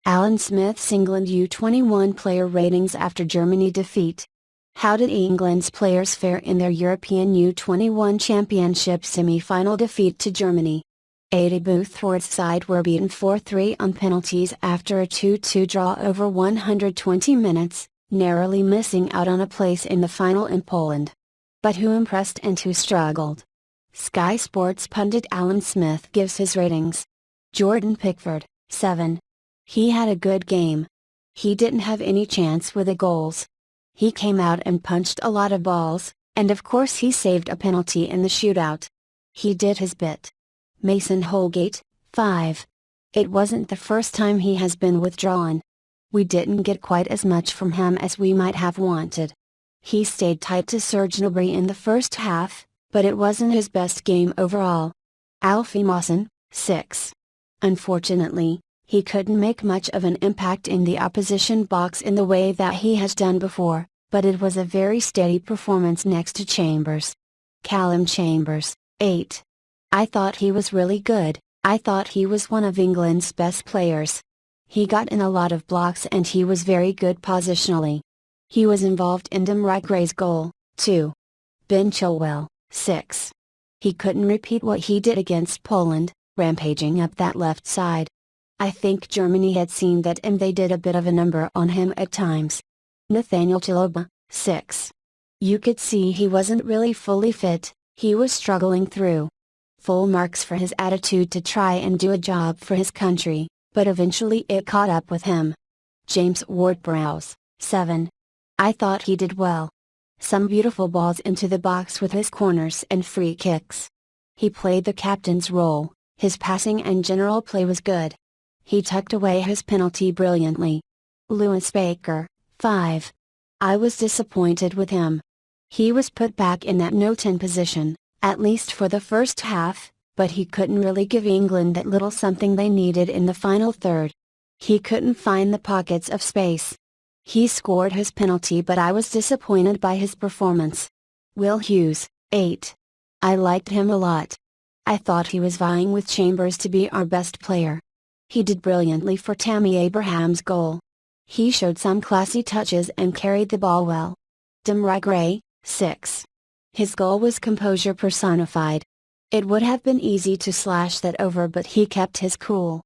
Alan Smith's England U21 player ratings after Germany defeat. How did England's players fare in their European U21 Championship semi-final defeat to Germany? Aidy Boothroyd's side were beaten 4-3 on penalties after a 2-2 draw over 120 minutes, narrowly missing out on a place in the final in Poland. But who impressed and who struggled? Sky Sports pundit Alan Smith gives his ratings. Jordan Pickford, 7. He had a good game. He didn't have any chance with the goals. He came out and punched a lot of balls, and of course he saved a penalty in the shootout. He did his bit. Mason Holgate, 5. It wasn't the first time he has been withdrawn. We didn't get quite as much from him as we might have wanted. He stayed tight to Serge Gnabry in the first half, but it wasn't his best game overall. Alfie Mawson, 6. Unfortunately, he couldn't make much of an impact in the opposition box in the way that he has done before, but it was a very steady performance next to Chambers. Callum Chambers, 8. I thought he was really good. I thought he was one of England's best players. He got in a lot of blocks and he was very good positionally. He was involved in Gnabry's goal, too. Ben Chilwell, 6. He couldn't repeat what he did against Poland, rampaging up that left side. I think Germany had seen that and they did a bit of a number on him at times. Nathaniel Chalobah, 6. You could see he wasn't really fully fit, he was struggling through. Full marks for his attitude to try and do a job for his country, but eventually it caught up with him. James Ward-Prowse, 7. I thought he did well. Some beautiful balls into the box with his corners and free kicks. He played the captain's role, his passing and general play was good. He tucked away his penalty brilliantly. Lewis Baker, 5. I was disappointed with him. He was put back in that no 10 position, at least for the first half, but he couldn't really give England that little something they needed in the final third. He couldn't find the pockets of space. He scored his penalty but I was disappointed by his performance. Will Hughes, 8. I liked him a lot. I thought he was vying with Chambers to be our best player. He did brilliantly for Tammy Abraham's goal. He showed some classy touches and carried the ball well. Gnabry, 6. His goal was composure personified. It would have been easy to slash that over but he kept his cool.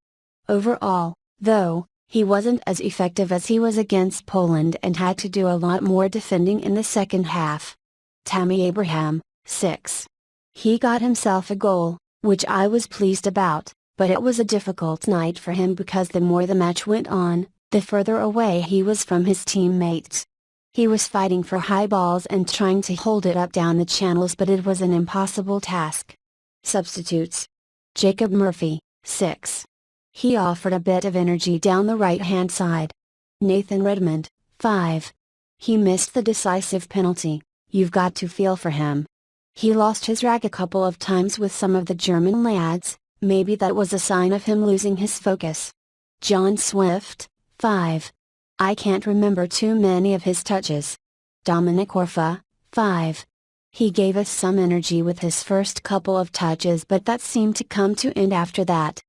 Overall, though, he wasn't as effective as he was against Poland and had to do a lot more defending in the second half. Tammy Abraham, 6. He got himself a goal, which I was pleased about, but it was a difficult night for him because the more the match went on, the further away he was from his teammates. He was fighting for high balls and trying to hold it up down the channels but it was an impossible task. Substitutes. Jacob Murphy, 6. He offered a bit of energy down the right-hand side. Nathan Redmond, 5. He missed the decisive penalty. You've got to feel for him. He lost his rag a couple of times with some of the German lads, maybe that was a sign of him losing his focus. John Swift, 5. I can't remember too many of his touches. Dominic Orfa, 5. He gave us some energy with his first couple of touches but that seemed to come to end after that.